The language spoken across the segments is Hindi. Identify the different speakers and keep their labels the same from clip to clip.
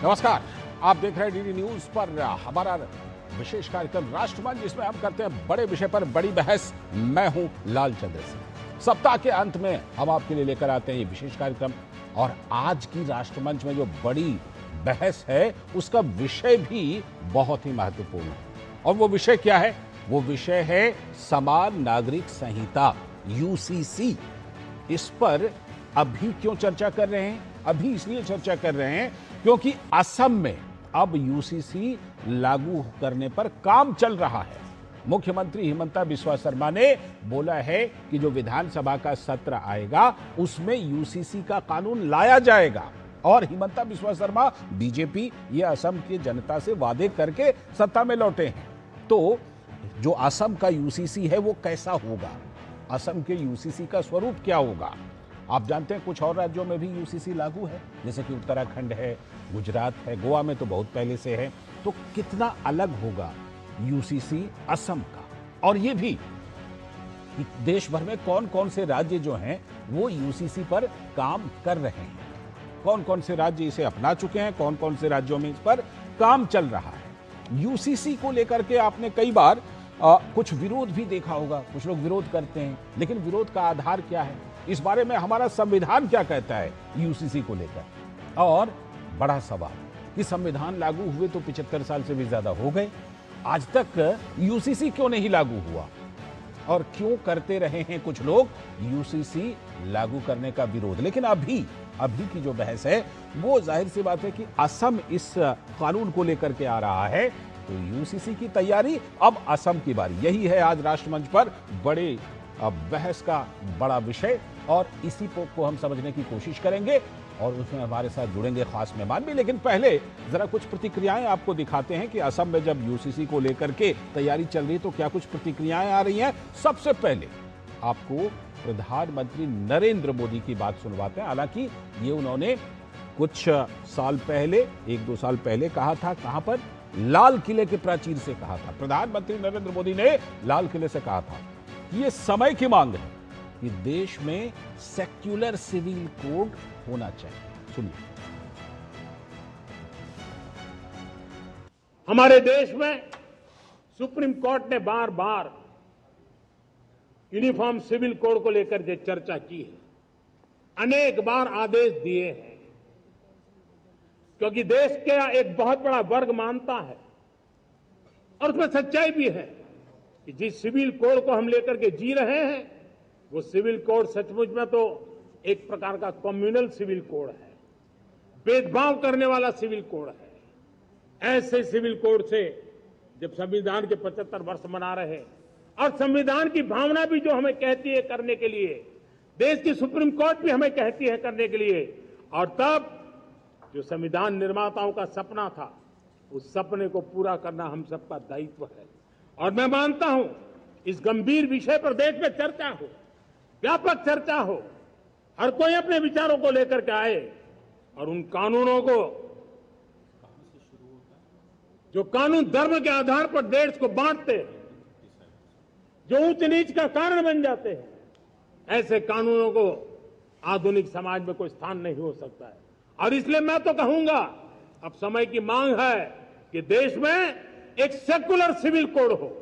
Speaker 1: नमस्कार, आप देख रहे हैं डीडी न्यूज पर हमारा विशेष कार्यक्रम राष्ट्रमंच, जिसमें हम करते हैं बड़े विषय पर बड़ी बहस। मैं हूं लालचंद्र सिंह। सप्ताह के अंत में हम आपके लिए लेकर आते हैं ये विशेष कार्यक्रम, और आज की राष्ट्रमंच में जो बड़ी बहस है उसका विषय भी बहुत ही महत्वपूर्ण है। और वो विषय क्या है? वो विषय है समान नागरिक संहिता, यूसीसी। इस पर अभी क्यों चर्चा कर रहे हैं? अभी इसलिए चर्चा कर रहे हैं क्योंकि असम में अब यूसीसी लागू करने पर काम चल रहा है। मुख्यमंत्री हिमंता बिस्वा शर्मा ने बोला है कि जो विधानसभा का सत्र आएगा उसमें यूसीसी का कानून लाया जाएगा। और हिमंता बिस्वा शर्मा बीजेपी ये असम की जनता से वादे करके सत्ता में लौटे हैं। तो जो असम का यूसीसी है वो कैसा होगा? असम के यूसीसी का स्वरूप क्या होगा? आप जानते हैं कुछ और राज्यों में भी यूसीसी लागू है, जैसे कि उत्तराखंड है, गुजरात है, गोवा में तो बहुत पहले से है। तो कितना अलग होगा यूसीसी असम का? और ये भी कि देश भर में कौन कौन से राज्य जो हैं वो यूसीसी पर काम कर रहे हैं, कौन कौन से राज्य इसे अपना चुके हैं, कौन कौन से राज्यों में इस पर काम चल रहा है। यूसीसी को लेकर के आपने कई बार कुछ विरोध भी देखा होगा, कुछ लोग विरोध करते हैं, लेकिन विरोध का आधार क्या है? इस बारे में हमारा संविधान क्या कहता है यूसीसी को लेकर? और बड़ा सवाल कि संविधान लागू हुए तो 75 साल से भी ज्यादा हो गए, आज तक यूसीसी क्यों नहीं लागू हुआ? और क्यों करते रहे हैं कुछ लोग यूसीसी लागू करने का विरोध? लेकिन अभी की जो बहस है वो जाहिर सी बात है कि असम इस कानून को लेकर के आ रहा है, तो यूसीसी की तैयारी, अब असम की बारी। यही है आज राष्ट्रमंच पर बड़े बहस का बड़ा विषय, और इसी को हम समझने की कोशिश करेंगे, और उसमें हमारे साथ जुड़ेंगे खास मेहमान भी। लेकिन पहले जरा कुछ प्रतिक्रियाएं आपको दिखाते हैं कि असम में जब यूसीसी को लेकर के तैयारी चल रही है तो क्या कुछ प्रतिक्रियाएं आ रही हैं। सबसे पहले आपको प्रधानमंत्री नरेंद्र मोदी की बात सुनवाते हैं। हालांकि ये उन्होंने कुछ साल पहले, 1-2 साल पहले कहा था। कहां पर? लाल किले के प्राचीर से कहा था। प्रधानमंत्री नरेंद्र मोदी ने लाल किले से कहा था कि ये समय की मांग है कि देश में सेक्युलर सिविल कोड होना चाहिए। सुनिए।
Speaker 2: हमारे देश में सुप्रीम कोर्ट ने बार बार यूनिफॉर्म सिविल कोड को लेकर जो चर्चा की है, अनेक बार आदेश दिए हैं, क्योंकि देश का एक बहुत बड़ा वर्ग मानता है, और उसमें सच्चाई भी है कि जिस सिविल कोड को हम लेकर के जी रहे हैं वो सिविल कोड सचमुच में तो एक प्रकार का कम्युनल सिविल कोड है, भेदभाव करने वाला सिविल कोड है। ऐसे सिविल कोड से जब संविधान के 75 वर्ष मना रहे, और संविधान की भावना भी जो हमें कहती है करने के लिए, देश की सुप्रीम कोर्ट भी हमें कहती है करने के लिए, और तब जो संविधान निर्माताओं का सपना था उस सपने को पूरा करना हम सबका दायित्व है। और मैं मानता हूं इस गंभीर विषय पर देश में चर्चा हो, व्यापक चर्चा हो, हर कोई अपने विचारों को लेकर के आए, और उन कानूनों को, जो कानून धर्म के आधार पर देश को बांटते हैं, जो ऊंच नीच का कारण बन जाते हैं, ऐसे कानूनों को आधुनिक समाज में कोई स्थान नहीं हो सकता है। और इसलिए मैं तो कहूंगा अब समय की मांग है कि देश में एक सेकुलर सिविल कोड हो।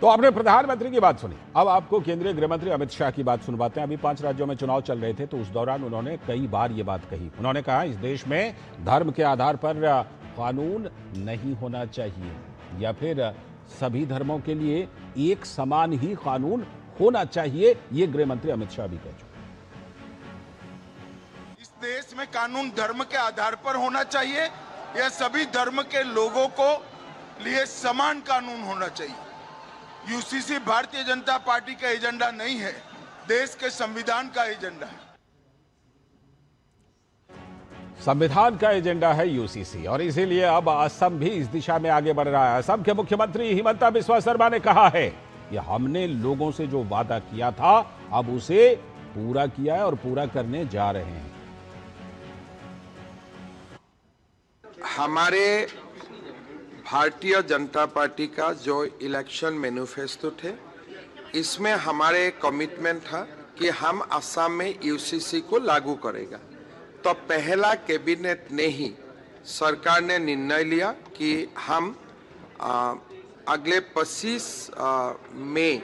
Speaker 1: तो आपने प्रधानमंत्री की बात सुनी, अब आपको केंद्रीय गृह मंत्री अमित शाह की बात सुनवाते हैं। अभी 5 राज्यों में चुनाव चल रहे थे, तो उस दौरान उन्होंने कई बार ये बात कही। उन्होंने कहा इस देश में धर्म के आधार पर कानून नहीं होना चाहिए, या फिर सभी धर्मों के लिए एक समान ही कानून होना चाहिए। ये गृह मंत्री अमित शाह भी कह चुके।
Speaker 3: इस देश में कानून धर्म के आधार पर होना चाहिए, या सभी धर्म के लोगों को लिए समान कानून होना चाहिए। यूसीसी भारतीय जनता पार्टी का एजेंडा नहीं है, देश के संविधान का एजेंडा है।
Speaker 1: संविधान का एजेंडा है यूसीसी, और इसीलिए अब असम भी इस दिशा में आगे बढ़ रहा है। असम के मुख्यमंत्री हिमंता बिस्वा शर्मा ने कहा है कि हमने लोगों से जो वादा किया था अब उसे पूरा किया है और पूरा करने जा रहे हैं।
Speaker 4: हमारे भारतीय जनता पार्टी का जो इलेक्शन मैनिफेस्टो थे, इसमें हमारे कमिटमेंट था कि हम असम में यूसीसी को लागू करेगा। तो पहला कैबिनेट ने ही सरकार ने निर्णय लिया कि हम अगले 25 मई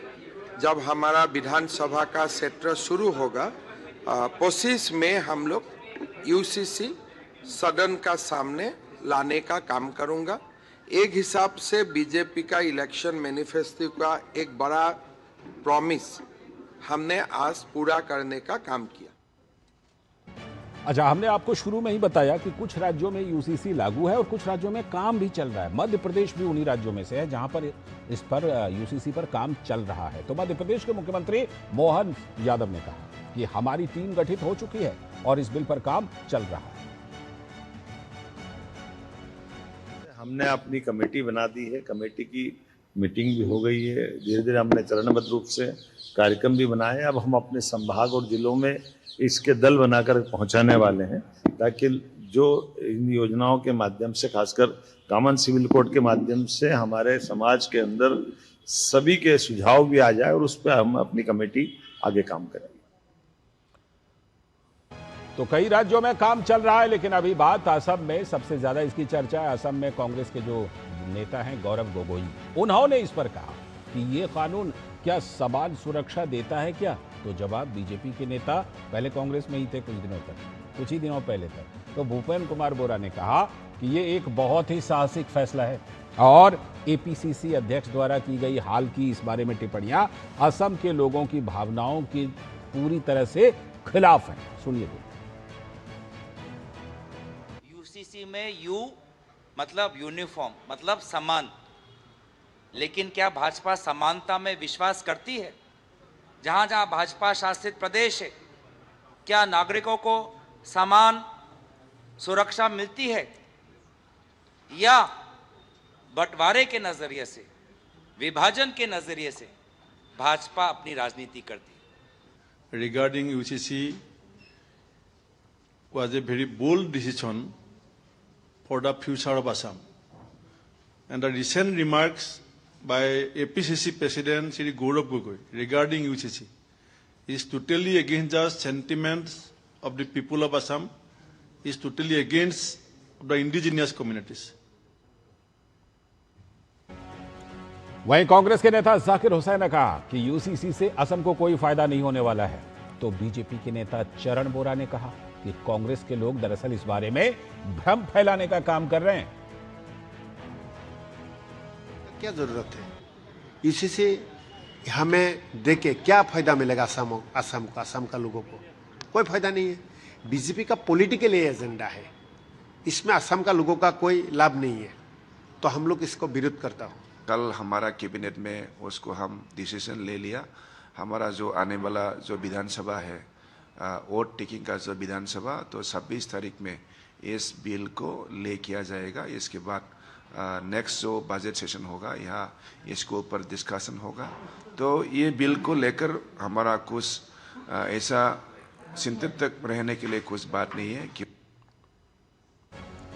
Speaker 4: जब हमारा विधानसभा का सत्र शुरू होगा 25 में हम लोग यूसीसी सदन का सामने लाने का काम करूंगा। एक हिसाब से बीजेपी का इलेक्शन मैनिफेस्टो का एक बड़ा प्रॉमिस हमने आज पूरा करने का काम किया।
Speaker 1: अच्छा, हमने आपको शुरू में ही बताया कि कुछ राज्यों में यूसीसी लागू है और कुछ राज्यों में काम भी चल रहा है। मध्य प्रदेश भी उन्हीं राज्यों में से है जहां पर इस पर यूसीसी पर काम चल रहा है। तो मध्य प्रदेश के मुख्यमंत्री मोहन यादव ने कहा कि हमारी टीम गठित हो चुकी है और इस बिल पर काम चल रहा है।
Speaker 5: हमने अपनी कमेटी बना दी है, कमेटी की मीटिंग भी हो गई है। धीरे धीरे हमने चरणबद्ध रूप से कार्यक्रम भी बनाए। अब हम अपने संभाग और जिलों में इसके दल बनाकर पहुंचाने वाले हैं, ताकि जो इन योजनाओं के माध्यम से, खासकर कॉमन सिविल कोड के माध्यम से हमारे समाज के अंदर सभी के सुझाव भी आ जाए और उस पर हम अपनी कमेटी आगे काम करेंगे।
Speaker 1: तो कई राज्यों में काम चल रहा है, लेकिन अभी बात असम में सबसे ज्यादा इसकी चर्चा है। असम में कांग्रेस के जो नेता हैं गौरव गोगोई, उन्होंने इस पर कहा कि ये कानून क्या समान सुरक्षा देता है क्या? तो जवाब बीजेपी के नेता, पहले कांग्रेस में ही थे कुछ ही दिनों पहले तक, तो भूपेन कुमार बोरा ने कहा कि ये एक बहुत ही साहसिक फैसला है और एपीसीसी अध्यक्ष द्वारा की गई हाल की इस बारे में टिप्पणियां असम के लोगों की भावनाओं की पूरी तरह से खिलाफ हैं। सुनिए।
Speaker 6: यूसीसी में यू मतलब यूनिफॉर्म, मतलब समान, लेकिन क्या भाजपा समानता में विश्वास करती है? जहां जहां भाजपा शासित प्रदेश है, क्या नागरिकों को समान सुरक्षा मिलती है या बंटवारे के नजरिए से, विभाजन के नजरिए से भाजपा अपनी राजनीति करती है?
Speaker 7: Regarding UCC was a very bold decision for the future of Assam. And the recent remarks by APCC President Shri Gaurav Gogoi regarding UCC is totally against the sentiments of the people of Assam, is totally against the indigenous communities.
Speaker 1: वहीं कांग्रेस के नेता जाकिर हुसैन ने कहा कि यूसीसी से असम को कोई फायदा नहीं होने वाला है। तो बीजेपी के नेता चरण बोरा ने कहा कि कांग्रेस के लोग दरअसल इस बारे में भ्रम फैलाने का काम कर रहे हैं।
Speaker 8: क्या जरूरत है यूसीसी हमें देके? क्या फायदा मिलेगा असम का लोगों को? कोई फायदा नहीं है। बीजेपी का पॉलिटिकल एजेंडा है, इसमें असम का लोगों का कोई लाभ नहीं है, तो हम लोग इसको विरोध करता हूं।
Speaker 9: कल हमारा कैबिनेट में उसको हम डिसीजन ले लिया। हमारा जो आने वाला जो विधानसभा है, वोट टेकिंग का जो विधानसभा, तो 26 तारीख में इस बिल को ले किया जाएगा। इसके बाद नेक्स्ट जो बजट सेशन होगा, यहाँ इसके ऊपर डिस्कशन होगा। तो ये बिल को लेकर हमारा कुछ ऐसा चिंतित तक रहने के लिए कुछ बात नहीं है कि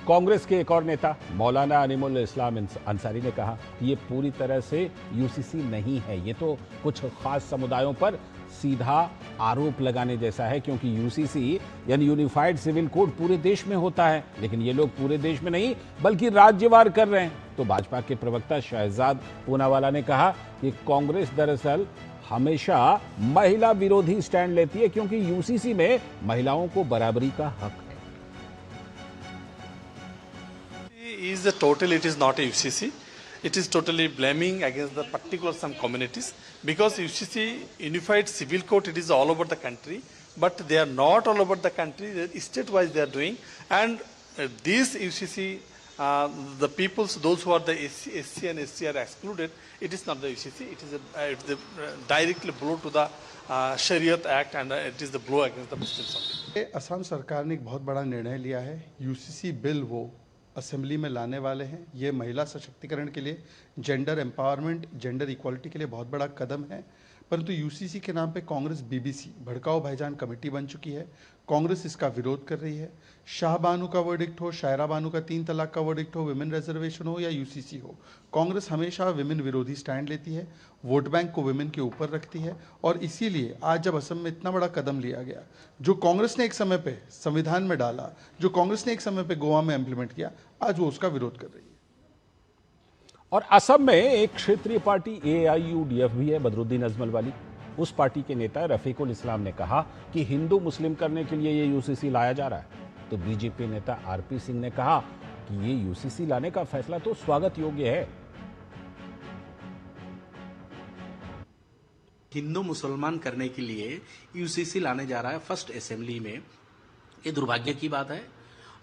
Speaker 1: कांग्रेस के एक और नेता मौलाना अनीमुल इस्लाम अंसारी ने कहा कि ये पूरी तरह से यूसीसी नहीं है, ये तो कुछ खास समुदायों पर सीधा आरोप लगाने जैसा है, क्योंकि यूसीसी यानी यूनिफाइड सिविल कोड पूरे देश में होता है, लेकिन ये लोग पूरे देश में नहीं बल्कि राज्यवार कर रहे हैं। तो भाजपा के प्रवक्ता शहजाद पूनावाला ने कहा कि कांग्रेस दरअसल हमेशा महिला विरोधी स्टैंड लेती है, क्योंकि यूसीसी में महिलाओं को बराबरी का हक है।
Speaker 10: It is not a UCC. It is totally blaming against the particular some communities, because UCC Unified Civil Code, it is all over the country, but they are not all over the country. State-wise they are doing, and this UCC, the peoples, those who are the SC and SC are excluded. It is not the UCC. It is a directly blow to the Shariat Act, and it is the blow against the Muslims.
Speaker 11: Assam सरकार ने एक बहुत बड़ा निर्णय लिया है। यूसीसी बिल वो असेंबली में लाने वाले हैं। ये महिला सशक्तिकरण के लिए, जेंडर एम्पावरमेंट, जेंडर इक्वालिटी के लिए बहुत बड़ा कदम है। परंतु यूसीसी के नाम पे कांग्रेस बीबीसी भड़काओ भाईजान कमेटी बन चुकी है। कांग्रेस इसका विरोध कर रही है। शाह बानू का वर्डिक्ट हो, शायरा बानू का 3 तलाक का वर्डिक्ट हो, विमेन रिजर्वेशन हो या यूसीसी हो, कांग्रेस हमेशा विमेन विरोधी स्टैंड लेती है, वोट बैंक को विमेन के ऊपर रखती है। और इसीलिए आज जब असम में इतना बड़ा कदम लिया गया, जो कांग्रेस ने एक समय पे संविधान में डाला, जो कांग्रेस ने एक समय पे गोवा में इंप्लीमेंट किया, आज वो उसका विरोध कर रही है।
Speaker 1: और असम में एक क्षेत्रीय पार्टी AIUDF भी है, बदरुद्दीन अजमल वाली। उस पार्टी के नेता रफीकुल इस्लाम ने कहा कि हिंदू मुस्लिम करने के लिए ये यूसीसी लाया जा रहा है। तो बीजेपी नेता RP सिंह ने कहा कि ये यूसीसी लाने का फैसला तो स्वागत योग्य है।
Speaker 12: हिंदू मुसलमान करने के लिए यूसीसी लाने जा रहा है फर्स्ट असेंबली में, ये दुर्भाग्य की बात है।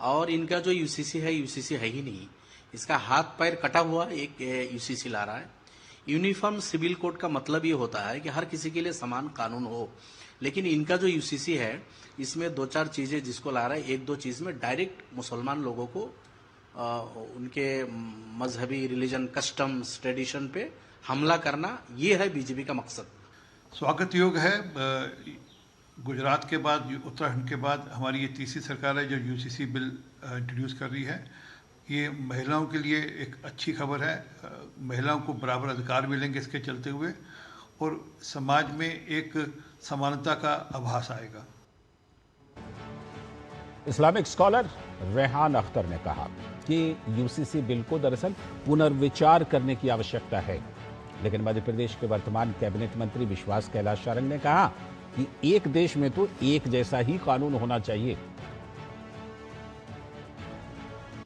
Speaker 12: और इनका जो यूसीसी है ही नहीं, इसका हाथ पैर कटा हुआ एक यूसीसी ला रहा है। यूनिफॉर्म सिविल कोड का मतलब ये होता है कि हर किसी के लिए समान कानून हो, लेकिन इनका जो यूसीसी है इसमें 2-4 चीजें जिसको ला रहा है, 1-2 चीज में डायरेक्ट मुसलमान लोगों को उनके मजहबी रिलीजन कस्टम्स ट्रेडिशन पे हमला करना, ये है बीजेपी का मकसद।
Speaker 13: स्वागत योग है। गुजरात के बाद, उत्तराखंड के बाद हमारी ये तीसरी सरकार है जो यूसीसी बिल इंट्रोड्यूस कर रही है। ये महिलाओं के लिए एक अच्छी खबर है। महिलाओं को बराबर अधिकार मिलेंगे इसके चलते हुए, और समाज में एक समानता का आभास आएगा।
Speaker 1: इस्लामिक स्कॉलर रेहान अख्तर ने कहा कि यूसीसी बिल को दरअसल पुनर्विचार करने की आवश्यकता है। लेकिन मध्य प्रदेश के वर्तमान कैबिनेट मंत्री विश्वास कैलाश सारंग ने कहा कि एक देश में तो एक जैसा ही कानून होना चाहिए।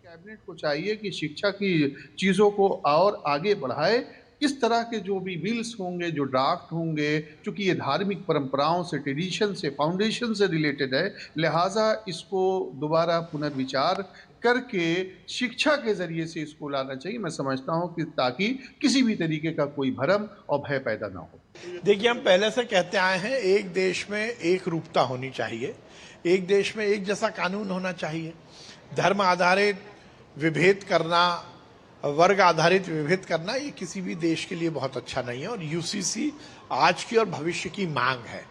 Speaker 14: कैबिनेट को चाहिए कि शिक्षा की चीजों को और आगे बढ़ाए। इस तरह के जो भी बिल्स होंगे, जो ड्राफ्ट होंगे, चूंकि ये धार्मिक परंपराओं से, ट्रेडिशन से, फाउंडेशन से रिलेटेड है, लिहाजा इसको दोबारा पुनर्विचार करके शिक्षा के जरिए से इसको लाना चाहिए। मैं समझता हूं कि ताकि किसी भी तरीके का कोई भ्रम और भय पैदा ना हो।
Speaker 15: देखिए, हम पहले से कहते आए हैं, एक देश में एक रूपता होनी चाहिए, एक देश में एक जैसा कानून होना चाहिए। धर्म आधारित विभेद करना, वर्ग आधारित विभेद करना, ये किसी भी देश के लिए बहुत अच्छा नहीं है। और यूसीसी आज की और भविष्य की मांग है।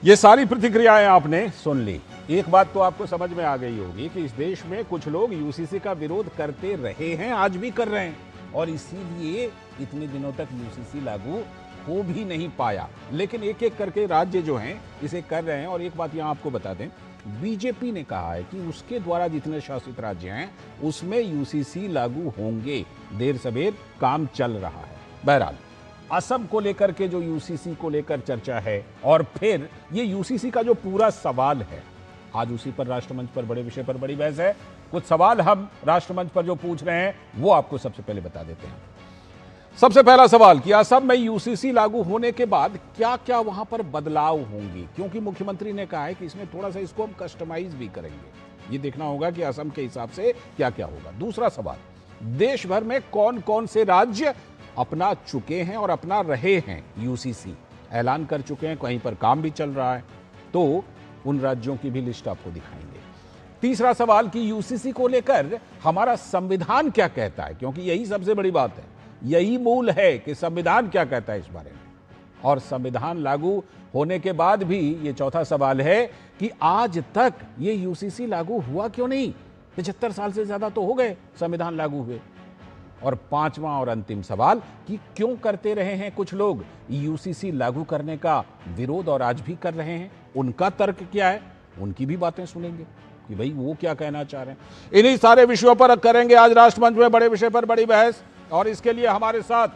Speaker 1: ये सारी प्रतिक्रियाएं आपने सुन ली। एक बात तो आपको समझ में आ गई होगी कि इस देश में कुछ लोग यूसीसी का विरोध करते रहे हैं, आज भी कर रहे हैं, और इसीलिए इतने दिनों तक यूसीसी लागू हो भी नहीं पाया। लेकिन एक एक करके राज्य जो हैं इसे कर रहे हैं। और एक बात यहां आपको बता दें, बीजेपी ने कहा है कि उसके द्वारा जितने शासित राज्य हैं उसमें यूसीसी लागू होंगे। देर सवेर काम चल रहा है। बहरहाल, असम को लेकर के जो यूसीसी को लेकर चर्चा है, और फिर ये यूसीसी का जो पूरा सवाल है, आज उसी पर राष्ट्रमंच पर बड़े विषय पर बड़ी बहस है। कुछ सवाल हम राष्ट्रमंच पर जो पूछ रहे हैं वो आपको सबसे पहले बता देते हैं। सबसे पहला सवाल कि असम में यूसीसी लागू होने के बाद क्या क्या वहां पर बदलाव होंगे, क्योंकि मुख्यमंत्री ने कहा है कि इसमें थोड़ा सा इसको हम कस्टमाइज भी करेंगे। ये देखना होगा कि असम के हिसाब से क्या क्या होगा। दूसरा सवाल, देश भर में कौन कौन से राज्य अपना चुके हैं और अपना रहे हैं, यूसीसी ऐलान कर चुके हैं, कहीं पर काम भी चल रहा है, तो उन राज्यों की भी लिस्ट आपको दिखाएंगे। तीसरा सवाल कि यूसीसी को लेकर हमारा संविधान क्या कहता है, क्योंकि यही सबसे बड़ी बात है, यही मूल है कि संविधान क्या कहता है इस बारे में। और संविधान लागू होने के बाद भी ये चौथा सवाल है कि आज तक ये यूसीसी लागू हुआ क्यों नहीं। 75 साल से ज्यादा तो हो गए संविधान लागू हुए। और पांचवा और अंतिम सवाल कि क्यों करते रहे हैं कुछ लोग यूसीसी लागू करने का विरोध और आज भी कर रहे हैं, उनका तर्क क्या है, उनकी भी बातें सुनेंगे कि भाई वो क्या कहना चाह रहे हैं। इन्हीं सारे विषयों पर करेंगे आज राष्ट्रमंच में बड़े विषय पर बड़ी बहस। और इसके लिए हमारे साथ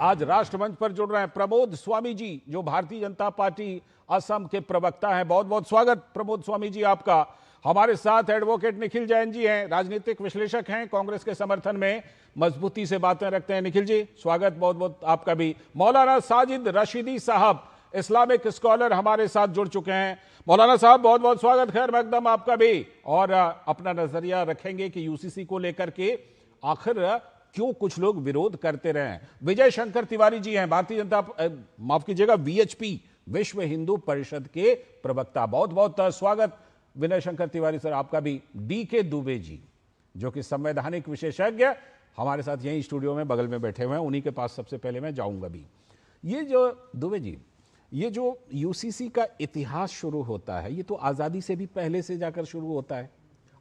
Speaker 1: आज राष्ट्रमंच पर जुड़ रहे हैं प्रमोद स्वामी जी, जो भारतीय जनता पार्टी असम के प्रवक्ता हैं। बहुत बहुत स्वागत प्रमोद स्वामी जी आपका। हमारे साथ एडवोकेट निखिल जैन जी हैं, राजनीतिक विश्लेषक हैं, कांग्रेस के समर्थन में मजबूती से बातें रखते हैं। निखिल जी स्वागत बहुत बहुत आपका भी। मौलाना साजिद रशीदी साहब, इस्लामिक स्कॉलर, हमारे साथ जुड़ चुके हैं। मौलाना साहब बहुत बहुत स्वागत, खैर मकदम आपका भी। और अपना नजरिया रखेंगे कि यूसीसी को लेकर के आखिर क्यों कुछ लोग विरोध करते रहे हैं। विजय शंकर तिवारी जी हैं, भारतीय जनता माफ कीजिएगा VHP विश्व हिंदू परिषद के प्रवक्ता। बहुत बहुत स्वागत विजय शंकर तिवारी सर आपका भी। DK दुबे जी, जो कि संवैधानिक विशेषज्ञ, हमारे साथ यहीं स्टूडियो में बगल में बैठे हुए हैं, उन्हीं के पास सबसे पहले मैं जाऊंगा भी। ये जो दुबे जी, ये जो यूसीसी का इतिहास शुरू होता है, ये तो आज़ादी से भी पहले से जाकर शुरू होता है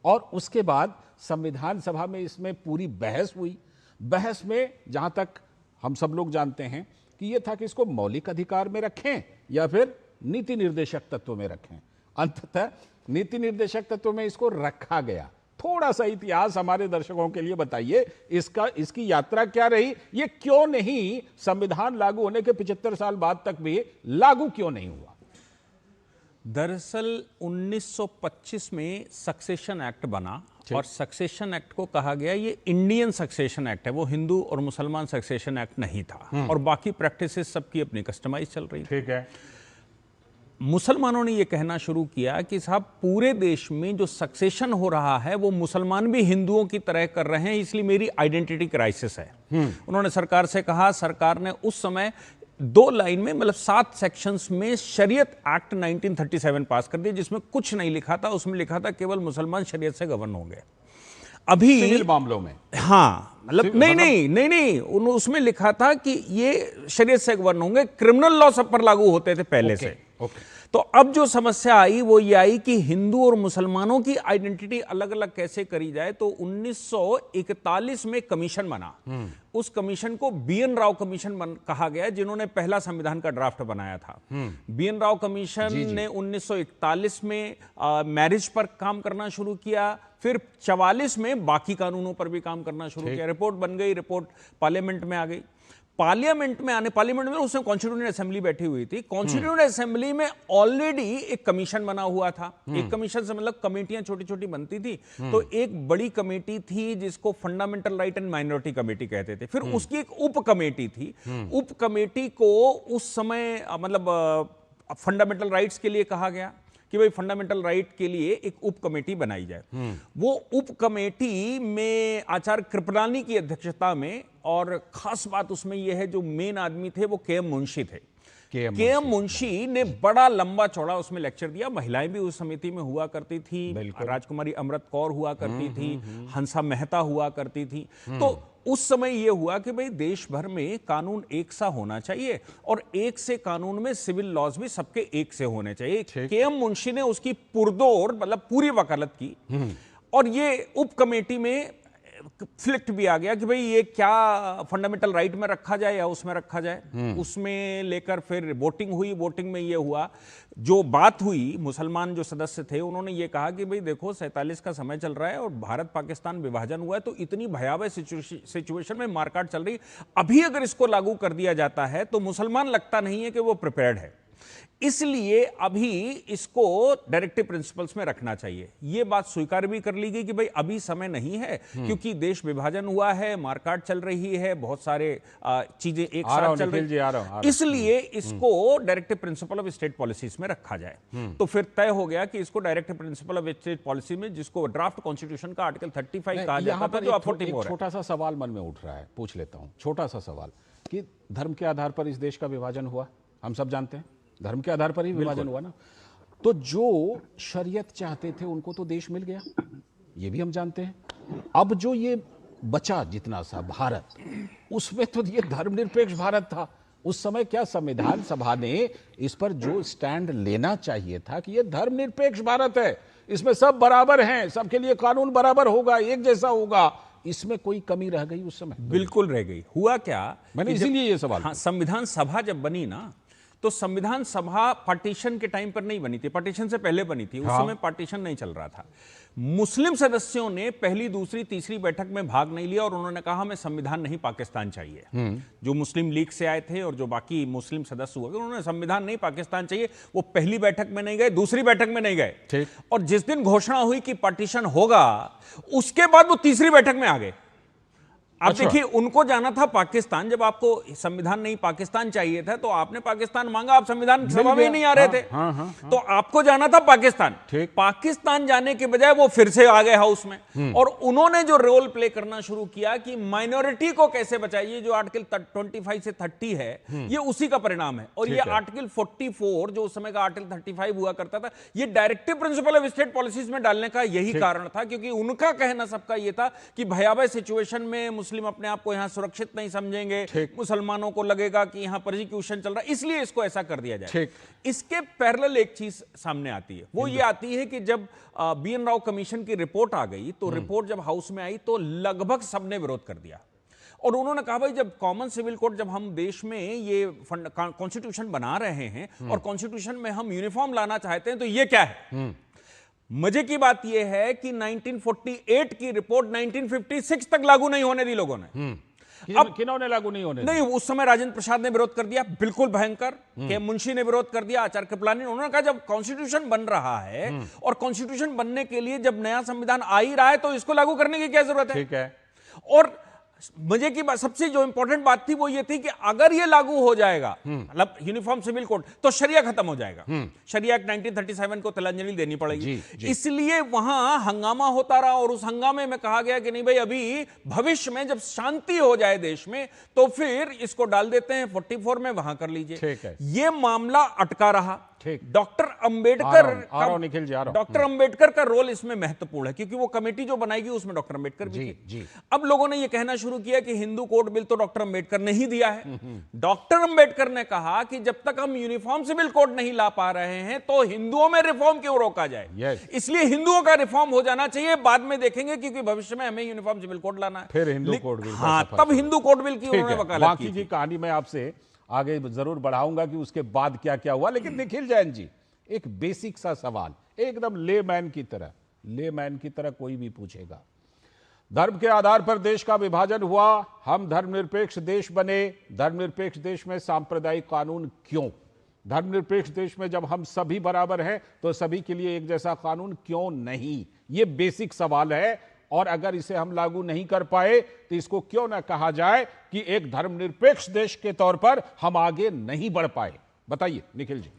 Speaker 1: और उसके बाद संविधान सभा में इसमें पूरी बहस हुई। बहस में जहां तक हम सब लोग जानते हैं कि ये था कि इसको मौलिक अधिकार में रखें या फिर नीति निर्देशक तत्व में रखें। अंततः नीति निर्देशक तत्व में इसको रखा गया। थोड़ा सा इतिहास हमारे दर्शकों के लिए बताइए, इसकी यात्रा क्या रही, ये क्यों नहीं संविधान लागू होने के 75 साल बाद तक भी लागू क्यों नहीं हुआ?
Speaker 16: दरअसल 1925 में सक्सेशन एक्ट बना और सक्सेशन एक्ट को कहा गया ये इंडियन सक्सेशन एक्ट है, वो हिंदू और मुसलमान सक्सेशन एक्ट नहीं था और बाकी प्रैक्टिसेस सबकी अपनी कस्टमाइज चल रही।
Speaker 1: ठीक है।
Speaker 16: मुसलमानों ने ये कहना शुरू किया कि साहब पूरे देश में जो सक्सेशन हो रहा है वो मुसलमान भी हिंदुओं की तरह कर रहे हैं, इसलिए मेरी आइडेंटिटी क्राइसिस है। उन्होंने सरकार से कहा, सरकार ने उस समय 2 लाइन में मतलब 7 सेक्शंस में शरीयत एक्ट 1937 पास कर दिया, जिसमें कुछ नहीं लिखा था। उसमें लिखा था केवल मुसलमान शरीयत से गवर्न होंगे। अभी
Speaker 1: सिविल मामलों में,
Speaker 16: हाँ मतलब नहीं, उसमें लिखा था कि ये शरीयत से गवर्न होंगे, क्रिमिनल लॉ सब पर लागू होते थे पहले से। तो अब जो समस्या आई वो ये आई कि हिंदू और मुसलमानों की आइडेंटिटी अलग अलग कैसे करी जाए। तो 1941 में कमीशन बना। उस कमीशन को बीएन राव कमीशन कहा गया, जिन्होंने पहला संविधान का ड्राफ्ट बनाया था। बीएन राव कमीशन ने 1941 में मैरिज पर काम करना शुरू किया, फिर 44 में बाकी कानूनों पर भी काम करना शुरू किया। रिपोर्ट बन गई, रिपोर्ट पार्लियामेंट में आ गई। पार्लियामेंट में उसमें कॉन्स्टिट्यूएंट असेंबली बैठी हुई थी। कॉन्स्टिट्यूएंट असेंबली में ऑलरेडी एक कमीशन बना हुआ था। एक कमीशन से मतलब कमेटियां छोटी छोटी बनती थी। तो एक बड़ी कमेटी थी जिसको fundamental right and minority committee कहते थे। फिर उसकी एक उप कमेटी थी। उप कमेटी को उस समय मतलब फंडामेंटल राइट्स के लिए कहा गया कि भाई फंडामेंटल राइट के लिए एक उप कमेटी बनाई जाए। वो उप कमेटी में आचार्य कृपलानी की अध्यक्षता में, और खास बात उसमें यह है जो मेन आदमी थे वो के एम मुंशी थे। के एम मुंशी ने बड़ा लंबा चौड़ा उसमें लेक्चर दिया। महिलाएं भी उस समिति में हुआ करती थी, राजकुमारी अमृत कौर हुआ करती थी, हंसा मेहता हुआ करती थी। तो उस समय यह हुआ कि भाई देश भर में कानून एक सा होना चाहिए और एक से कानून में सिविल लॉज भी सबके एक से होने चाहिए। के एम मुंशी ने उसकी पुरदोर मतलब पूरी वकालत की और ये उप कमेटी में फ्लिक्ट भी आ गया कि भाई ये क्या फंडामेंटल राइट में रखा जाए या उसमें रखा जाए। उसमें लेकर फिर वोटिंग हुई। वोटिंग में ये हुआ, जो बात हुई, मुसलमान जो सदस्य थे उन्होंने ये कहा कि भाई देखो 47 का समय चल रहा है और भारत पाकिस्तान विभाजन हुआ है, तो इतनी भयावह सिचुएशन में मारकाट चल रही, अभी अगर इसको लागू कर दिया जाता है तो मुसलमान लगता नहीं है कि वो प्रिपेयर्ड है, इसलिए अभी इसको डायरेक्टिव प्रिंसिपल्स में रखना चाहिए। यह बात स्वीकार भी कर ली गई कि भाई अभी समय नहीं है, क्योंकि देश विभाजन हुआ है, मारकाट चल रही है, बहुत सारे चीजें एक साथ चल रही है, इसलिए इसको directive principle of state policies में रखा जाए। तो फिर तय हो गया कि इसको directive principle of state policy में, जिसको ड्राफ्ट कॉन्स्टिट्यूशन का आर्टिकल 35 कहा जाता था, जो 44
Speaker 1: छोटा सा सवाल मन में उठ रहा है, पूछ लेता हूं। छोटा सा सवाल कि धर्म के आधार पर इस देश का विभाजन हुआ, हम सब जानते हैं धर्म के आधार पर ही विभाजन हुआ ना। तो जो शरीयत चाहते थे उनको तो देश मिल गया, ये भी हम जानते हैं। अब जो ये बचा जितना सा भारत, उसमें तो ये धर्मनिरपेक्ष भारत था। उस समय क्या संविधान सभा ने इस पर जो स्टैंड लेना चाहिए था कि ये धर्मनिरपेक्ष भारत है, इसमें सब बराबर हैं, सबके लिए कानून बराबर होगा, एक जैसा होगा, इसमें कोई कमी रह गई उस समय?
Speaker 16: बिल्कुल रह गई। हुआ क्या,
Speaker 1: मैंने इसीलिए ये सवाल,
Speaker 16: हाँ, संविधान सभा जब बनी ना, तो संविधान सभा पार्टीशन के टाइम पर नहीं बनी थी, पार्टीशन से पहले बनी थी। उस समय पार्टीशन नहीं चल रहा था। मुस्लिम सदस्यों ने पहली, दूसरी, तीसरी बैठक में भाग नहीं लिया और उन्होंने कहा हमें संविधान नहीं, पाकिस्तान चाहिए। जो मुस्लिम लीग से आए थे और जो बाकी मुस्लिम सदस्य हुए, उन्होंने संविधान नहीं, पाकिस्तान चाहिए। वो पहली बैठक में नहीं गए, दूसरी बैठक में नहीं गए, और जिस दिन घोषणा हुई कि पार्टीशन होगा, उसके बाद वो तीसरी बैठक में आ गए। आप देखिए, उनको जाना था पाकिस्तान। जब आपको संविधान नहीं, पाकिस्तान चाहिए था, तो आपने पाकिस्तान मांगा, आप संविधान सभा में ही नहीं आ रहे थे। तो आपको जाना था पाकिस्तान। पाकिस्तान जाने के बजाय वो फिर से आ गए हाउस में, और उन्होंने जो रोल प्ले करना शुरू किया कि माइनॉरिटी को कैसे बचाइए, जो आर्टिकल 25 से 30 है, ये उसी का परिणाम है। और ये आर्टिकल 44 जो उस समय का आर्टिकल 35 हुआ करता था, ये directive principle of state policies में डालने का यही कारण था, क्योंकि उनका कहना सबका ये था कि भयावह सिचुएशन में मुस्लिम अपने आप को यहां सुरक्षित नहीं समझेंगे, मुसलमानों को लगेगा कि यहां परसिक्यूशन चल रहा है, इसलिए इसको ऐसा कर दिया जाए। इसके पैरेलल एक चीज सामने आती है, वो ये आती है कि जब BN राव कमीशन की रिपोर्ट आ गई, तो रिपोर्ट जब हाउस में आई तो लगभग सबने विरोध कर दिया और उन्होंने कहा भाई जब कॉमन सिविल कोड, जब हम देश में ये कॉन्स्टिट्यूशन बना रहे हैं और कॉन्स्टिट्यूशन में हम यूनिफॉर्म लाना चाहते हैं तो ये क्या है। मजे की बात यह है कि 1948 की रिपोर्ट 1956 तक लागू नहीं होने दी लोगों ने।
Speaker 1: अब किन्होंने लागू नहीं होने
Speaker 16: नहीं, उस समय राजेंद्र प्रसाद ने विरोध कर दिया, बिल्कुल भयंकर। के मुंशी ने विरोध कर दिया, आचार्य कृपलानी। उन्होंने कहा जब कॉन्स्टिट्यूशन बन रहा है और कॉन्स्टिट्यूशन बनने के लिए जब नया संविधान आ ही रहा है तो इसको लागू करने की क्या जरूरत है।
Speaker 1: ठीक है।
Speaker 16: और मजे की बात, सबसे जो इंपॉर्टेंट बात थी वो ये थी कि अगर ये लागू हो जाएगा, मतलब यूनिफॉर्म सिविल कोड, तो शरिया खत्म हो जाएगा। शरिया एक्ट 1937 को तिलांजलि देनी पड़ेगी। इसलिए वहां हंगामा होता रहा और उस हंगामे में कहा गया कि नहीं भाई, अभी भविष्य में जब शांति हो जाए देश में तो फिर इसको डाल देते हैं 44 में, वहां कर लीजिए। ये मामला अटका रहा। डॉक्टर अंबेडकर का रोल इसमें महत्वपूर्ण है क्योंकि वो कमेटी जो बनाएगी उसमें डॉक्टर अंबेडकर भी थी। अब लोगों ने ये कहना शुरू किया कि हिंदू कोड बिल तो डॉक्टर अंबेडकर ने ही दिया है। डॉक्टर अंबेडकर ने कहा कि जब तक हम यूनिफॉर्म सिविल कोड नहीं ला पा रहे हैं तो हिंदुओं में रिफॉर्म क्यों रोका जाए। इसलिए हिंदुओं का रिफॉर्म हो जाना चाहिए, बाद में देखेंगे क्योंकि भविष्य में हमें यूनिफॉर्म सिविल कोड लाना है।
Speaker 1: फिर हिंदू कोड बिल,
Speaker 16: हाँ, तब हिंदू कोड बिल की उन्होंने वकालत की।
Speaker 1: बाकी की कहानी मैं आपसे आगे जरूर बढ़ाऊंगा कि उसके बाद क्या क्या हुआ। लेकिन निखिल जैन जी, एक बेसिक सा सवाल, एकदम लेमैन की तरह कोई भी पूछेगा, धर्म के आधार पर देश का विभाजन हुआ, हम धर्मनिरपेक्ष देश बने, धर्मनिरपेक्ष देश में सांप्रदायिक कानून क्यों? धर्मनिरपेक्ष देश में जब हम सभी बराबर हैं तो सभी के लिए एक जैसा कानून क्यों नहीं? ये बेसिक सवाल है। और अगर इसे हम लागू नहीं कर पाए तो इसको क्यों ना कहा जाए कि एक धर्मनिरपेक्ष देश के तौर पर हम आगे नहीं बढ़ पाए? बताइए निखिल जी।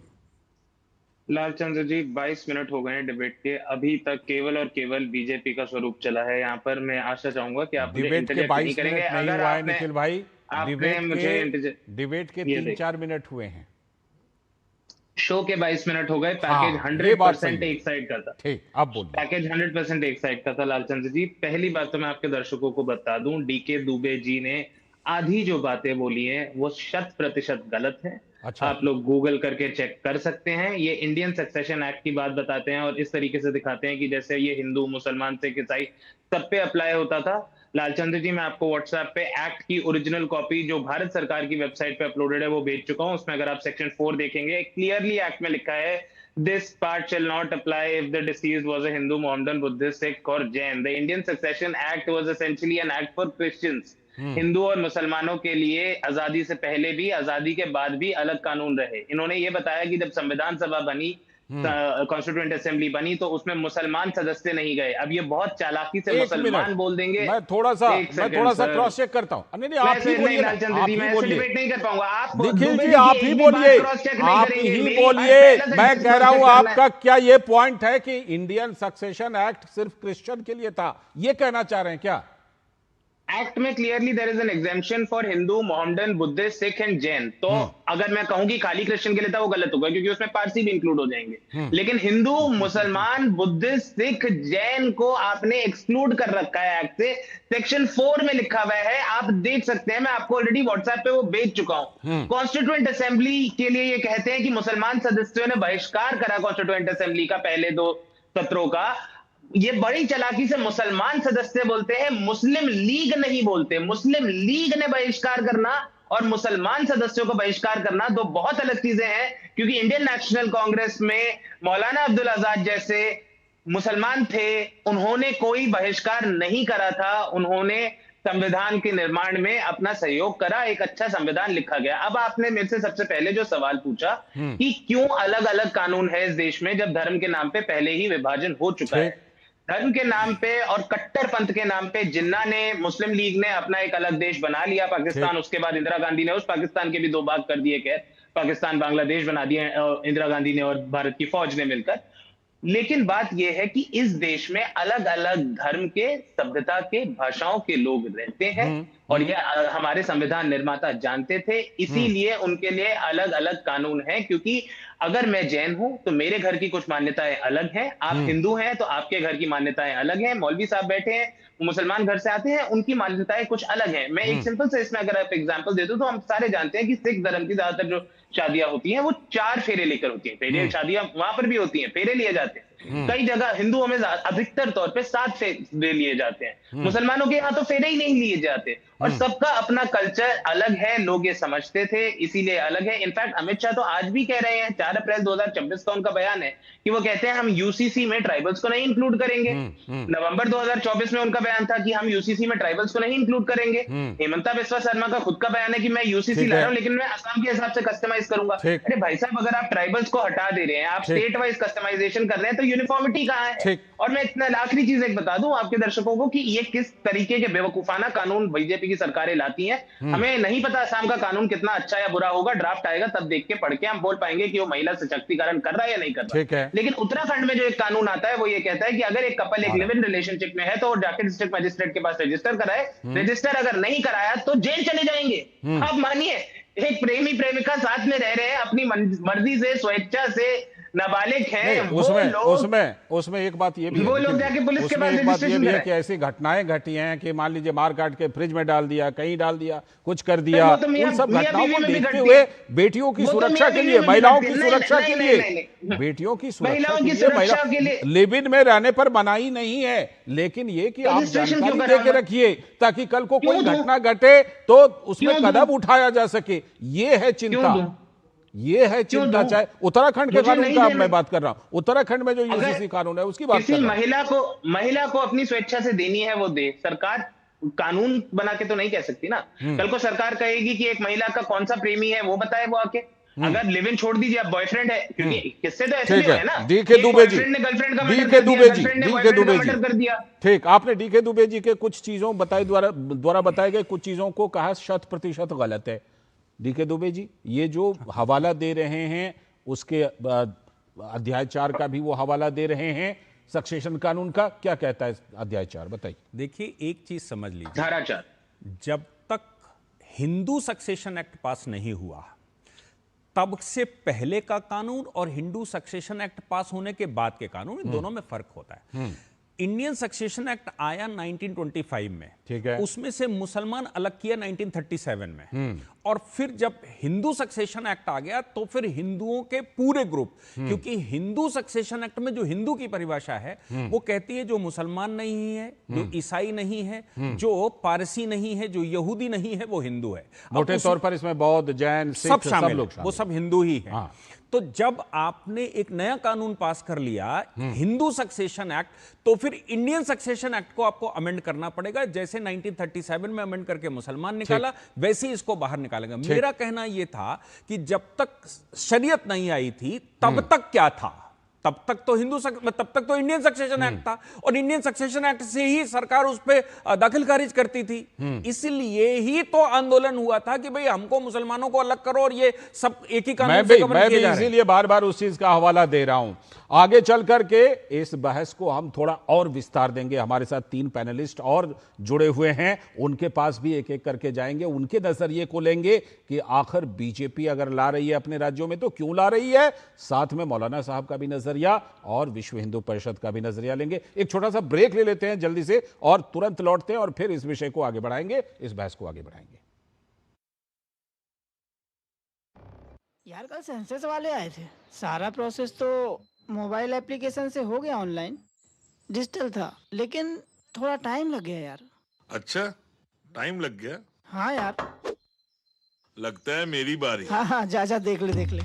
Speaker 17: लालचंद्र जी, 22 मिनट हो गए हैं डिबेट के, अभी तक केवल और केवल बीजेपी का स्वरूप चला है। यहाँ पर मैं आशा चाहूंगा कि आप
Speaker 1: डिबेट के 22 मिनट नहीं हुआ है निखिल भाई, डिबेट के 3-4 मिनट हुए हैं,
Speaker 17: शो के 22 मिनट हो गए। पैकेज 100% एक साइड का था।
Speaker 1: ठीक, अब बोलिए।
Speaker 17: पैकेज 100% एक साइड का था। लालचंद्र जी, पहली बात तो मैं आपके दर्शकों को बता दूं, डीके दुबे जी ने आधी जो बातें बोली हैं वो 100% गलत है। अच्छा। आप लोग गूगल करके चेक कर सकते हैं। ये इंडियन सक्सेशन एक्ट की बात बताते हैं और इस तरीके से दिखाते हैं कि जैसे ये हिंदू, मुसलमान, सिख, ईसाई सब पे अप्लाई होता था। लालचंद्र जी, मैं आपको व्हाट्सएप पे एक्ट की ओरिजिनल कॉपी जो भारत सरकार की वेबसाइट पे अपलोडेड है वो भेज चुका हूं। उसमें अगर आप सेक्शन 4 देखेंगे, क्लियरली एक्ट में लिखा है, this part shall not apply if the deceased was a Hindu, Mohammedan, Buddhist, Sikh or Jain. The Indian Succession Act was essentially an act for Christians. Hindu और मुसलमानों के लिए आजादी से पहले भी, आजादी के बाद भी अलग कानून रहे। इन्होंने ये बताया कि जब संविधान सभा बनी, कॉन्स्टिट्यूएंट असेंबली बनी, तो उसमें मुसलमान सदस्य नहीं गए। अब ये बहुत चालाकी से मुसलमान बोल देंगे।
Speaker 1: मैं थोड़ा सा क्रॉस चेक करता हूं। नहीं, आप ही बोलिए, आप ही बोलिए।
Speaker 17: डिबेट नहीं कर पाऊंगा। आप
Speaker 1: निखिल जी, आप ही बोलिए, आप ही बोलिए। मैं कह रहा हूं, आपका क्या ये पॉइंट है कि इंडियन सक्सेशन एक्ट सिर्फ क्रिश्चियन के लिए था, ये कहना चाह रहे हैं क्या?
Speaker 17: एक्ट में clearly there is an exemption for Hindu, Mohammedan, Buddhist, Sikh and Jain. तो अगर मैं कहूं कि खाली क्रिश्चियन के लिए था, वो गलत होगा क्योंकि उसमें पारसी भी इंक्लूड हो जाएंगे। लेकिन हिंदू, मुसलमान, बुद्धिस्ट, सिख, जैन को आपने एक्सक्लूड कर रखा है एक्ट से। सेक्शन 4 में लिखा हुआ है, आप देख सकते हैं, मैं आपको ऑलरेडी व्हाट्सएप पे वो भेज चुका हूं। कॉन्स्टिट्यूएंट असेंबली के लिए ये कहते हैं कि मुसलमान सदस्यों ने बहिष्कार करा कॉन्स्टिट्यूएंट असेंबली का पहले 2 सत्रों का। ये बड़ी चालाकी से मुसलमान सदस्य बोलते हैं, मुस्लिम लीग नहीं बोलते। मुस्लिम लीग ने बहिष्कार करना और मुसलमान सदस्यों को बहिष्कार करना दो बहुत अलग चीजें हैं, क्योंकि इंडियन नेशनल कांग्रेस में मौलाना अब्दुल आजाद जैसे मुसलमान थे, उन्होंने कोई बहिष्कार नहीं करा था। उन्होंने संविधान के निर्माण में अपना सहयोग करा, एक अच्छा संविधान लिखा गया। अब आपने मेरे से सबसे पहले जो सवाल पूछा कि क्यों अलग अलग कानून है इस देश में जब धर्म के नाम पे पहले ही विभाजन हो चुका है। धर्म के नाम पे और कट्टरपंथ के नाम पे जिन्ना ने, मुस्लिम लीग ने अपना एक अलग देश बना लिया पाकिस्तान। उसके बाद इंदिरा गांधी ने उस पाकिस्तान के भी 2 भाग कर दिए, खैर पाकिस्तान बांग्लादेश बना दिए इंदिरा गांधी ने और भारत की फौज ने मिलकर। लेकिन बात यह है कि इस देश में अलग अलग धर्म के, सभ्यता के, भाषाओं के लोग रहते हैं और ये हमारे संविधान निर्माता जानते थे, इसीलिए उनके लिए अलग अलग कानून हैं। क्योंकि अगर मैं जैन हूं तो मेरे घर की कुछ मान्यताएं अलग हैं, आप हिंदू हैं तो आपके घर की मान्यताएं अलग हैं, मौलवी साहब बैठे हैं वो मुसलमान घर से आते हैं, उनकी मान्यताएं कुछ अलग हैं। मैं एक सिंपल से इसमें अगर आप एग्जांपल दे दूं तो हम सारे जानते हैं कि सिख धर्म की ज्यादातर जो शादियां होती हैं वो 4 फेरे लेकर होती हैं। फेरे शादियां वहां पर भी होती हैं, फेरे लिए जाते हैं। कई जगह हिंदुओं में अधिकतर तौर पे 7 फेरे लिए जाते हैं, मुसलमानों के यहाँ तो फेरे ही नहीं लिए जाते। और सबका अपना कल्चर अलग है, लोग ये समझते थे, इसीलिए अलग है। इनफैक्ट अमित शाह तो आज भी कह रहे हैं, 4 अप्रैल 2026 का उनका बयान है कि वो कहते हैं हम यूसीसी में ट्राइबल्स को नहीं इंक्लूड करेंगे। नवंबर 2024 में उनका बयान था कि हम यूसीसी में ट्राइबल्स को नहीं इंक्लूड करेंगे। हेमंता बिस्वा शर्मा का खुद का बयान है कि मैं यूसीसी ला रहा हूं लेकिन मैं असम के हिसाब से कस्टमाइज करूंगा। अरे भाई साहब, अगर आप ट्राइबल्स को हटा दे रहे हैं, आप स्टेट वाइज कस्टमाइजेशन कर रहे हैं, तो यूनिफॉर्मिटी कहां है? और मैं इतना आखिरी चीज एक बता दूं आपके दर्शकों को कि ये किस तरीके के बेवकूफाना कानून बीजेपी की सरकारें लाती हैं। हमें नहीं पता असम का कानून कितना अच्छा या बुरा होगा, ड्राफ्ट आएगा तब देख के पढ़ के हम बोल पाएंगे कि वो महिला सशक्तिकरण कर रहा है या नहीं कर रहा है। लेकिन उत्तराखंड में जो एक कानून आता है वो ये कहता है कि अगर एक कपल एक लिव इन रिलेशनशिप में है तो वो जाके डिस्ट्रिक्ट मजिस्ट्रेट के पास रजिस्टर कराए, रजिस्टर अगर नहीं कराया तो जेल चले जाएंगे। आप मानिए, एक प्रेमी प्रेमिका साथ में रह रहे हैं, अपनी मर्जी से, स्वेच्छा से, नाबालिग हैं,
Speaker 1: उसमें एक बात ये भी
Speaker 17: वो लोग जाके पुलिस के पास रजिस्ट्रेशन
Speaker 1: है कि ऐसी घटनाएं घटी हैं कि मान लीजिए मार काट के फ्रिज में डाल दिया, कहीं डाल दिया, कुछ कर दिया। उन सब घटनाओं को देखते हुए बेटियों की सुरक्षा के लिए, महिलाओं की सुरक्षा के लिए, बेटियों की सुरक्षा के लिए लिव इन में रहने पर मनाही नहीं है, लेकिन ये कि आप जानकारी दे के रखिए ताकि कल को कोई घटना घटे तो उसमें कदम उठाया जा सके। ये है चिंता, ये है चिंता। चाहे उत्तराखंड के कानून का मैं बात कर रहा हूं, उत्तराखंड में जो यूसीसी कानून है उसकी बात कर रहा हूं।
Speaker 17: महिला को अपनी स्वेच्छा से देनी है वो दे, सरकार कानून बना के तो नहीं कह सकती ना। कल को सरकार कहेगी कि एक महिला का कौन सा प्रेमी है वो बताए वो आके। अगर लिव इन छोड़ दीजिए, आप बॉयफ्रेंड है, क्योंकि किससे तो ऐसे है ना,
Speaker 1: डीके दुबे जी,
Speaker 17: गर्लफ्रेंड का
Speaker 1: मर्डर कर दिया। ठीक, आपने डीके दुबे जी के कुछ चीजों द्वारा बताए गए कुछ चीजों को कहा 100% गलत है। डीके दुबे जी, ये जो हवाला दे रहे हैं उसके अध्याय 4 का भी वो हवाला दे रहे हैं, सक्सेशन कानून का क्या कहता है अध्याय 4, बताइए।
Speaker 16: देखिए, एक चीज समझ लीजिए,
Speaker 17: धारा 4,
Speaker 16: जब तक हिंदू सक्सेशन एक्ट पास नहीं हुआ तब से पहले का कानून और हिंदू सक्सेशन एक्ट पास होने के बाद के कानून, दोनों में फर्क होता है। इंडियन सक्सेशन एक्ट आया 1925 में, ठीक है, उसमें से मुसलमान अलग किया 1937 में, और फिर जब हिंदू सक्सेशन एक्ट आ गया तो फिर हिंदुओं के पूरे ग्रुप, क्योंकि हिंदू सक्सेशन एक्ट में जो हिंदू की परिभाषा है वो कहती है जो मुसलमान नहीं है, जो ईसाई नहीं है, जो पारसी नहीं है, जो यहूदी नहीं है, वो हिंदू है।
Speaker 1: मोटे तौर पर इसमें बौद्ध, जैन, सिख
Speaker 16: सब शामिल, वो सब हिंदू ही है। तो जब आपने एक नया कानून पास कर लिया, हिंदू सक्सेशन एक्ट, तो फिर इंडियन सक्सेशन एक्ट को आपको अमेंड करना पड़ेगा। जैसे 1937 में अमेंड करके मुसलमान निकाला, वैसे ही इसको बाहर निकालेगा। मेरा कहना यह था कि जब तक शरीयत नहीं आई थी तब तक क्या था, तब तक तो तब तक तो इंडियन सक्सेशन एक्ट था, और इंडियन सक्सेशन एक्ट से ही सरकार उस पर दाखिल खारिज करती थी। इसलिए ही तो आंदोलन हुआ था कि भाई हमको मुसलमानों को अलग करो और ये सब एक ही कानून से कवर किए जा रहे हैं।
Speaker 1: इसीलिए बार बार उस चीज का हवाला दे रहा हूं। आगे चल करके इस बहस को हम थोड़ा और विस्तार देंगे। हमारे साथ 3 पैनलिस्ट और जुड़े हुए हैं, उनके पास भी एक एक करके जाएंगे, उनके नजरिए को लेंगे कि आखिर बीजेपी अगर ला रही है अपने राज्यों में तो क्यों ला रही है। साथ में मौलाना साहब का भी नजरिया और विश्व हिंदू परिषद का भी नजरिया लेंगे। एक छोटा सा ब्रेक ले लेते हैं जल्दी से और तुरंत लौटते हैं और फिर इस विषय को आगे बढ़ाएंगे, इस बहस को आगे बढ़ाएंगे।
Speaker 18: यार कल सेंसस वाले आए थे, सारा प्रोसेस तो मोबाइल एप्लीकेशन से हो गया, ऑनलाइन डिजिटल था, लेकिन थोड़ा टाइम लग गया यार।
Speaker 19: अच्छा, टाइम लग गया?
Speaker 18: हाँ यार,
Speaker 19: लगता है मेरी बारी।
Speaker 18: हाँ हाँ, जा जा देख ले देख ले।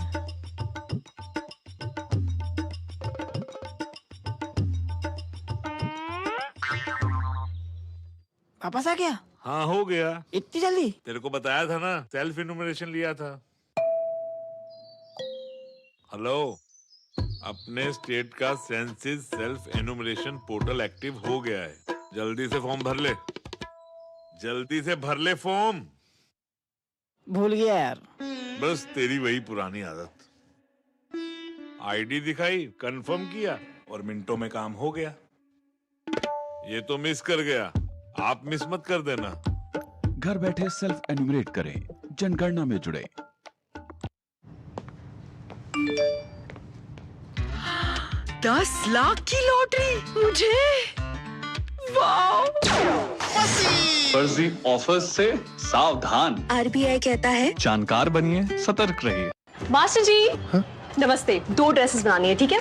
Speaker 18: वापस आ गया?
Speaker 19: हाँ, हो गया।
Speaker 18: इतनी जल्दी?
Speaker 19: तेरे को बताया था ना, सेल्फ इन्यूमरेशन लिया था। हेलो, अपने स्टेट का census self enumeration portal active हो गया है। जल्दी से फॉर्म भर ले, जल्दी से भर ले फॉर्म।
Speaker 18: भूल गया यार।
Speaker 19: बस तेरी वही पुरानी आदत। आईडी दिखाई, कंफर्म किया, और मिनटों में काम हो गया। ये तो मिस कर गया, आप मिस मत कर देना।
Speaker 20: घर बैठे सेल्फ एन्यूमरेट करें, जनगणना में जुड़े।
Speaker 21: 10 लाख की लॉटरी मुझे, वाओ!
Speaker 22: फर्जी ऑफर्स से सावधान।
Speaker 21: आरबीआई कहता है
Speaker 22: जानकार बनिए, सतर्क रहिए।
Speaker 23: मास्टर जी नमस्ते, 2 ड्रेसेस बनानी है, ठीक है?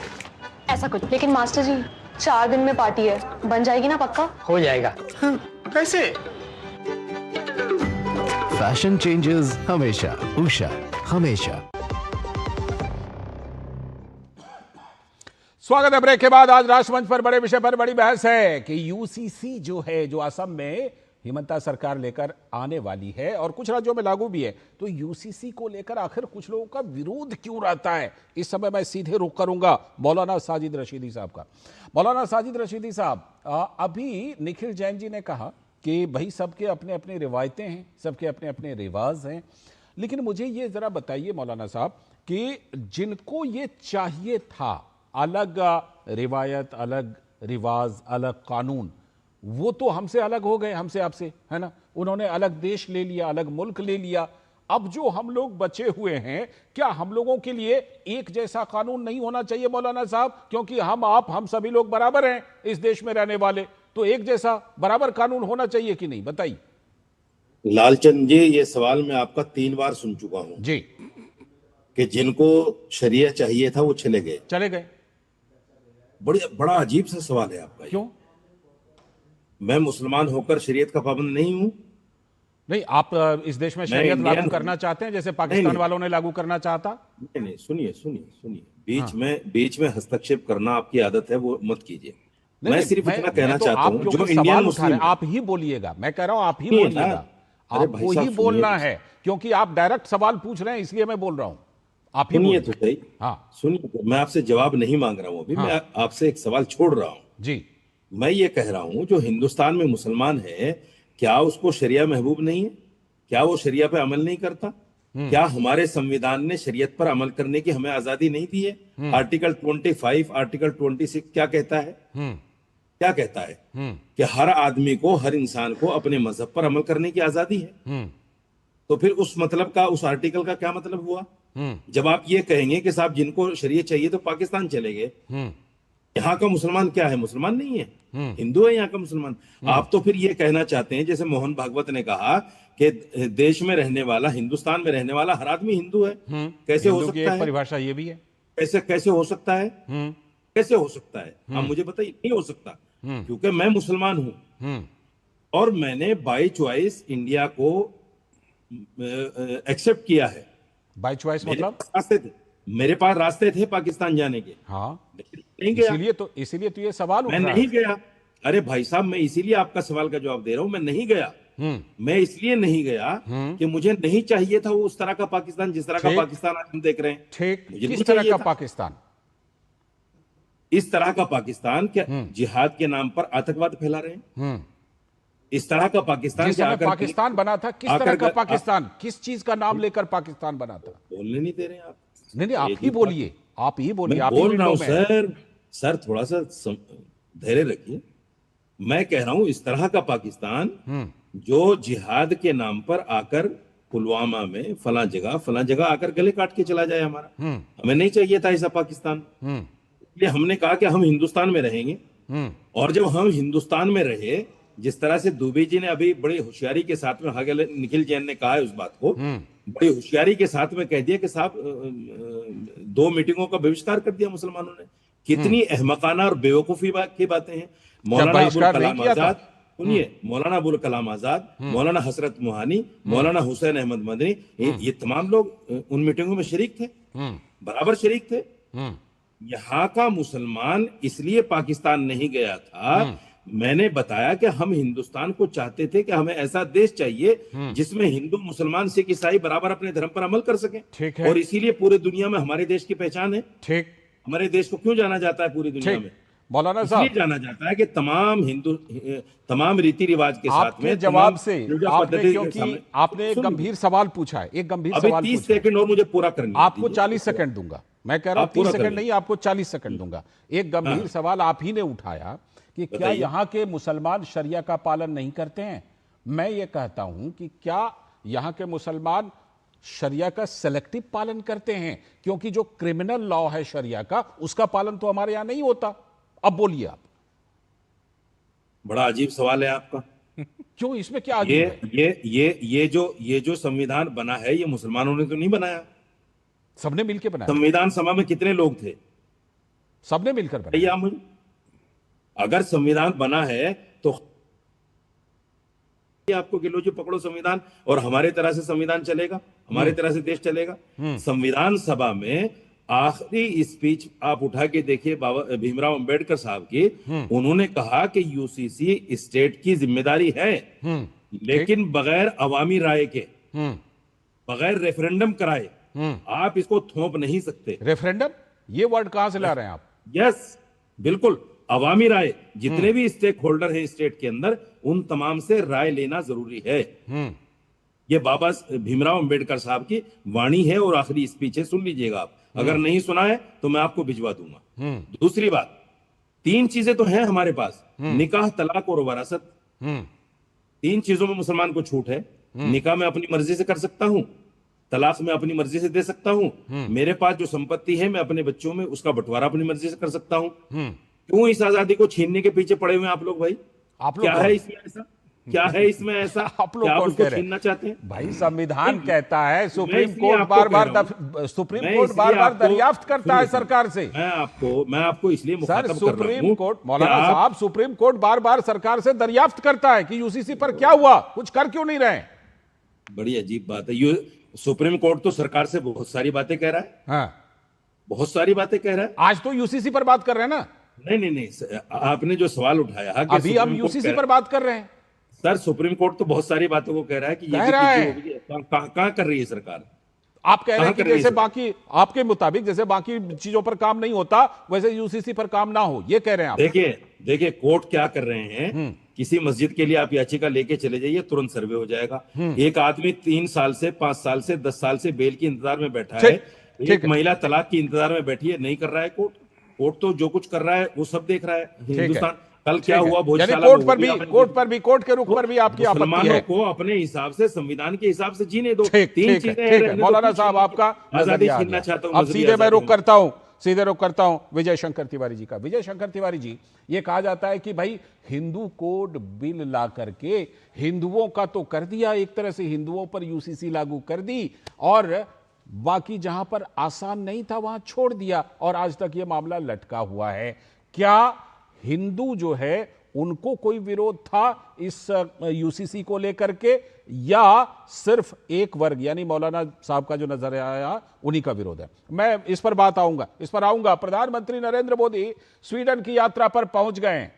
Speaker 23: ऐसा कुछ। लेकिन मास्टर जी 4 दिन में पार्टी है, बन जाएगी ना पक्का?
Speaker 24: हो जाएगा।
Speaker 23: कैसे?
Speaker 25: फैशन चेंजेस हमेशा, उषा हमेशा।
Speaker 1: स्वागत है ब्रेक के बाद। आज राष्ट्रमंच पर बड़े विषय पर बड़ी बहस है कि यूसीसी जो है, जो असम में हिमंता सरकार लेकर आने वाली है और कुछ राज्यों में लागू भी है, तो यूसीसी को लेकर आखिर कुछ लोगों का विरोध क्यों रहता है? इस समय मैं सीधे रुख करूंगा मौलाना साजिद रशीदी साहब का। मौलाना साजिद रशीदी साहब, अभी निखिल जैन जी ने कहा कि भाई सबके अपने अपने रिवायतें हैं, सबके अपने अपने रिवाज हैं, लेकिन मुझे ये जरा बताइए मौलाना साहब कि जिनको ये चाहिए था अलग रिवायत, अलग रिवाज, अलग कानून, वो तो हमसे अलग हो गए, हमसे आपसे, है ना? उन्होंने अलग देश ले लिया, अलग मुल्क ले लिया। अब जो हम लोग बचे हुए हैं, क्या हम लोगों के लिए एक जैसा कानून नहीं होना चाहिए मौलाना साहब? क्योंकि हम सभी लोग बराबर हैं इस देश में रहने वाले, तो एक जैसा बराबर कानून होना चाहिए कि नहीं, बताइए।
Speaker 26: लालचंद जी, ये सवाल मैं आपका 3 बार सुन चुका हूं
Speaker 1: जी,
Speaker 26: कि जिनको शरिया चाहिए था वो चले गए। बड़ा अजीब सा सवाल है आपका।
Speaker 1: क्यों?
Speaker 26: मैं मुसलमान होकर शरीयत का पाबंद नहीं हूं।
Speaker 1: नहीं, आप इस देश में शरीयत लागू करना चाहते हैं जैसे पाकिस्तान वालों ने लागू करना चाहता?
Speaker 26: नहीं, सुनिए, बीच में हस्तक्षेप करना आपकी आदत है, वो मत कीजिए। मैं सिर्फ इतना कहना चाहता हूं, जो इंडियन मुस्लिम,
Speaker 1: आप ही बोलिएगा, मैं कह रहा हूं आप ही बोलिएगा, आपको ही बोलना है, क्योंकि आप डायरेक्ट सवाल पूछ रहे हैं, इसलिए मैं बोल रहा हूं, आप ही
Speaker 26: सुनिए तो सही।
Speaker 1: हाँ
Speaker 26: सुनिए, मैं आपसे जवाब नहीं मांग रहा हूं अभी, मैं आपसे एक सवाल छोड़ रहा हूं
Speaker 1: जी।
Speaker 26: मैं ये कह रहा हूं, जो हिंदुस्तान में मुसलमान है, क्या उसको शरिया महबूब नहीं है? क्या वो शरिया पे अमल नहीं करता? क्या हमारे संविधान ने शरीयत पर अमल करने की हमें आजादी नहीं दी है? आर्टिकल 25, आर्टिकल 26 क्या कहता है? क्या कहता है? कि हर आदमी को, हर इंसान को अपने मजहब पर अमल करने की आजादी है। तो फिर उस मतलब का, उस आर्टिकल का क्या मतलब हुआ? जब आप ये कहेंगे कि साहब जिनको शरीयत चाहिए तो पाकिस्तान चले गए, यहाँ का मुसलमान क्या है? मुसलमान नहीं है, हिंदू है यहाँ का मुसलमान। आप तो फिर ये कहना चाहते हैं, जैसे मोहन भागवत ने कहा कि देश में रहने वाला, हिंदुस्तान में रहने वाला हर आदमी हिंदू है। कैसे हो सकता है?
Speaker 1: परिभाषा ये भी है।
Speaker 26: कैसे हो सकता है? कैसे हो सकता है? आप मुझे बताइए। नहीं हो सकता, क्योंकि मैं मुसलमान हूं और मैंने बाय चॉइस इंडिया को एक्सेप्ट किया है।
Speaker 1: बाय चॉइस मतलब?
Speaker 26: मेरे पास रास्ते थे पाकिस्तान जाने के।
Speaker 1: हाँ,
Speaker 26: नहीं गया।
Speaker 1: इसीलिए तो ये सवाल उठ
Speaker 26: मैं
Speaker 1: रहा
Speaker 26: नहीं गया। अरे भाई साहब, मैं इसीलिए आपका सवाल का जवाब दे रहा हूं, मैं नहीं गया। मैं इसलिए नहीं गया कि मुझे नहीं चाहिए था वो उस तरह का पाकिस्तान, जिस तरह का पाकिस्तान आज हम देख रहे हैं।
Speaker 1: ठीक, किस तरह का पाकिस्तान?
Speaker 26: इस तरह का पाकिस्तान क्या जिहाद के नाम पर आतंकवाद फैला रहे हैं? इस तरह का पाकिस्तान
Speaker 1: जिस तरह पाकिस्तान बना था, किस तरह का पाकिस्तान, किस चीज का नाम लेकर पाकिस्तान बना था?
Speaker 26: बोलने नहीं दे रहे आप।
Speaker 1: नहीं, आप ही बोलिए, आप ही बोलिए।
Speaker 26: मैं बोल रहा हूं सर, थोड़ा सा धैर्य रखिए। मैं कह रहा हूं इस तरह का पाकिस्तान जो जिहाद के नाम पर आकर पुलवामा में फला जगह आकर गले काट के चला जाए हमारा, हमें नहीं चाहिए था ऐसा पाकिस्तान। इसलिए हमने कहा कि हम हिंदुस्तान में रहेंगे। और जब हम हिंदुस्तान में रहे, जिस तरह से दुबे जी ने अभी बड़ी होशियारी के साथ में, निखिल जैन ने कहा है उस बात को, बड़ी होशियारी के साथ में कह दिया कि साहब 2 मीटिंगों का बहिष्कार कर दिया मुसलमानों ने। कितनी अहमकाना और बेवकूफी की बातें हैं। मौलाना अबुल कलाम आजाद, सुनिए, मौलाना अबुल कलाम आजाद, मौलाना हसरत मोहानी, मौलाना हुसैन अहमद मदनी, ये तमाम लोग उन मीटिंगों में शरीक थे, बराबर शरीक थे। यहाँ का मुसलमान इसलिए पाकिस्तान नहीं गया था। मैंने बताया कि हम हिंदुस्तान को चाहते थे कि हमें ऐसा देश चाहिए जिसमें हिंदू, मुसलमान, सिख, ईसाई बराबर अपने धर्म पर अमल कर सकें।
Speaker 1: ठीक है।
Speaker 26: और इसीलिए पूरे दुनिया में हमारे देश की पहचान है।
Speaker 1: ठीक,
Speaker 26: हमारे देश को क्यों जाना जाता है पूरी दुनिया में?
Speaker 1: मौलाना साहब,
Speaker 26: जाना जाता है कि तमाम रीति रिवाज के साथ में
Speaker 1: जवाब से आपने, क्योंकि आपने एक गंभीर सवाल पूछा है, एक गंभीर सवाल
Speaker 26: 30 सेकंड और मुझे पूरा करना,
Speaker 1: आपको 40 सेकंड दूंगा, मैं कह रहा हूं
Speaker 26: आप पूरा
Speaker 1: 30 सेकंड
Speaker 26: करिए।
Speaker 1: नहीं, आपको 40 सेकंड दूंगा। एक गंभीर सवाल आप ही ने उठाया कि क्या
Speaker 26: बताइए।
Speaker 1: यहां के मुसलमान शरिया का पालन नहीं करते हैं। मैं ये कहता हूं कि क्या यहां के मुसलमान शरिया का सेलेक्टिव पालन करते हैं, क्योंकि जो क्रिमिनल लॉ है शरिया का, उसका पालन तो हमारे यहां नहीं होता। अब बोलिए आप।
Speaker 26: बड़ा अजीब सवाल है आपका।
Speaker 1: क्यों, इसमें क्या अजीब है?
Speaker 26: ये जो संविधान बना है, ये मुसलमानों ने तो नहीं बनाया,
Speaker 1: सबने मिलकर बनाया।
Speaker 26: संविधान सभा में कितने लोग थे?
Speaker 1: सबने मिलकर बनाया।
Speaker 26: भैया मुझे, अगर संविधान बना है तो आपको गिलो जो पकड़ो संविधान, और हमारे तरह से संविधान चलेगा, हमारे तरह से देश चलेगा। संविधान सभा में आखिरी स्पीच आप उठा के देखिए बाबा भीमराव अंबेडकर साहब की, उन्होंने कहा कि यूसीसी स्टेट की जिम्मेदारी है, लेकिन बगैर अवामी राय के, बगैर रेफरेंडम कराए आप इसको थोप नहीं सकते।
Speaker 1: रेफरेंडम, ये वर्ड कहां से ला रहे हैं आप?
Speaker 26: यस, बिल्कुल, अवामी राय, जितने भी स्टेक होल्डर हैं स्टेट के अंदर, उन तमाम से राय लेना जरूरी है। ये बाबा भीमराव अंबेडकर साहब की वाणी है और आखिरी स्पीच है, सुन लीजिएगा आप। अगर नहीं सुना है तो मैं आपको भिजवा दूंगा। दूसरी बात, 3 चीजें तो हैं हमारे पास, निकाह, तलाक और वरासत। 3 चीजों में मुसलमान को छूट है। निकाह मैं अपनी मर्जी से कर सकता हूं, तलाक मैं अपनी मर्जी से दे सकता हूं, मेरे पास जो संपत्ति है मैं अपने बच्चों में उसका बंटवारा अपनी मर्जी से कर सकता हूं। क्यों इस आजादी को छीनने के पीछे पड़े हुए हैं आप लोग भाई?
Speaker 1: आप लोग
Speaker 26: क्या है इसमें ऐसा? क्या है इसमें ऐसा?
Speaker 1: आप लोग
Speaker 26: क्या आप
Speaker 1: कौन
Speaker 26: उसको
Speaker 1: कह रहे
Speaker 26: छीनना चाहते हैं?
Speaker 1: भाई संविधान कहता है, सुप्रीम
Speaker 26: इसलिए
Speaker 1: कोर्ट
Speaker 26: आपको
Speaker 1: बार
Speaker 26: कह रहा
Speaker 1: बार
Speaker 26: हूं।
Speaker 1: सुप्रीम
Speaker 26: मैं
Speaker 1: कोर्ट
Speaker 26: इसलिए
Speaker 1: बार बार
Speaker 26: आपको-
Speaker 1: दरियाफ्त करता है
Speaker 26: सुनिए,
Speaker 1: सरकार से।
Speaker 26: मैं आपको इसलिए
Speaker 1: सर,
Speaker 26: मुखातब कर रहा
Speaker 1: सुप्रीम
Speaker 26: हूं
Speaker 1: कोर्ट,
Speaker 26: कि
Speaker 1: मौलाना
Speaker 26: आप-
Speaker 1: साहब, सुप्रीम कोर्ट बार बार सरकार से दरियाफ्त करता है कि यूसीसी पर क्या हुआ, कुछ कर क्यों नहीं रहे?
Speaker 26: बड़ी अजीब बात है। सुप्रीम कोर्ट तो सरकार से बहुत सारी बातें कह रहा है।
Speaker 1: हाँ,
Speaker 26: बहुत सारी बातें कह रहा है।
Speaker 1: आज तो यूसीसी पर बात कर रहे हैं ना।
Speaker 26: नहीं, आपने जो सवाल उठाया कि
Speaker 1: अभी हम
Speaker 26: सुप्रीम कोर्ट
Speaker 1: यूसीसी
Speaker 26: कह-
Speaker 1: पर बात कर रहे हैं।
Speaker 26: सर, सुप्रीम कोर्ट तो बहुत सारी बातों को कह रहा है कि ये
Speaker 1: कह
Speaker 26: भी
Speaker 1: रहा
Speaker 26: चीजें
Speaker 1: है।
Speaker 26: होगी। कहां कर रही है सरकार?
Speaker 1: आप कह रहे हैं कि
Speaker 26: कहाँ कर रही
Speaker 1: जैसे
Speaker 26: है?
Speaker 1: बाकी, आपके मुताबिक जैसे बाकी चीजों पर काम नहीं होता, वैसे यूसीसी पर काम ना हो, ये कह रहे हैं आप?
Speaker 26: देखिए कोर्ट क्या कर रहे हैं। किसी मस्जिद के लिए आप याचिका लेके चले जाइए, तुरंत सर्वे हो जाएगा। एक आदमी 3 साल से 5 साल से 10 साल से बेल की इंतजार में बैठा है, एक महिला तलाक की इंतजार में बैठी है, नहीं कर रहा है कोर्ट। कोर्ट तो जो कुछ कर रहा है वो सब देख रहा है हिंदुस्तान। कल क्या हुआ भोजशाला,
Speaker 1: कोर्ट पर भी, कोर्ट के रुख पर भी आपकी आपत्ति है।
Speaker 26: मुसलमानों को अपने हिसाब से, संविधान के हिसाब से जीने दो।
Speaker 1: ठीक
Speaker 26: तीन
Speaker 1: है,
Speaker 26: चीजें
Speaker 1: ठीक है।
Speaker 26: रहने दो,
Speaker 1: मौलाना
Speaker 26: कुछ
Speaker 1: साहब, आपका
Speaker 26: आजादी
Speaker 1: नजरिया आ
Speaker 26: छीनना
Speaker 1: गया।
Speaker 26: चाहता हूं।
Speaker 1: अब
Speaker 26: नजरिया
Speaker 1: सीधे मैं
Speaker 26: आजादी
Speaker 1: रुख करता हूं विजय शंकर तिवारी जी का। विजय शंकर तिवारी जी, ये कहा जाता है कि भाई हिंदू कोड बिल ला करके हिंदुओं का तो कर दिया, एक तरह से हिंदुओं पर यूसीसी लागू कर दी, और बाकी जहां पर आसान नहीं था वहां छोड़ दिया, और आज तक ये मामला लटका हुआ है। क्या हिंदू जो है उनको कोई विरोध था इस यूसीसी को लेकर के, या सिर्फ एक वर्ग यानी मौलाना साहब का जो नजर आया उन्हीं का विरोध है? मैं इस पर आऊंगा। प्रधानमंत्री नरेंद्र मोदी स्वीडन की यात्रा पर पहुंच गए हैं।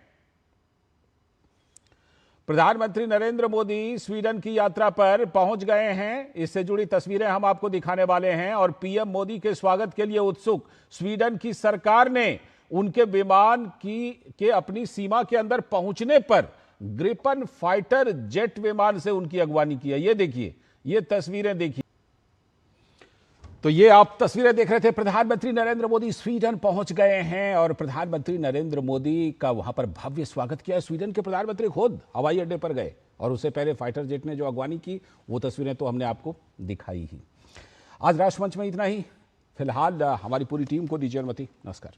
Speaker 1: प्रधानमंत्री नरेंद्र मोदी स्वीडन की यात्रा पर पहुंच गए हैं। इससे जुड़ी तस्वीरें हम आपको दिखाने वाले हैं, और पीएम मोदी के स्वागत के लिए उत्सुक स्वीडन की सरकार ने उनके विमान के अपनी सीमा के अंदर पहुंचने पर ग्रिपन फाइटर जेट विमान से उनकी अगवानी की है। ये देखिए, ये तस्वीरें देखिए। तो ये आप तस्वीरें देख रहे थे। प्रधानमंत्री नरेंद्र मोदी स्वीडन पहुंच गए हैं, और प्रधानमंत्री नरेंद्र मोदी का वहां पर भव्य स्वागत किया। स्वीडन के प्रधानमंत्री खुद हवाई अड्डे पर गए, और उससे पहले फाइटर जेट ने जो अगवानी की, वो तस्वीरें तो हमने आपको दिखाई ही। आज राष्ट्रमंच में इतना ही। फिलहाल हमारी पूरी टीम को दीजिए अनुमति। नमस्कार।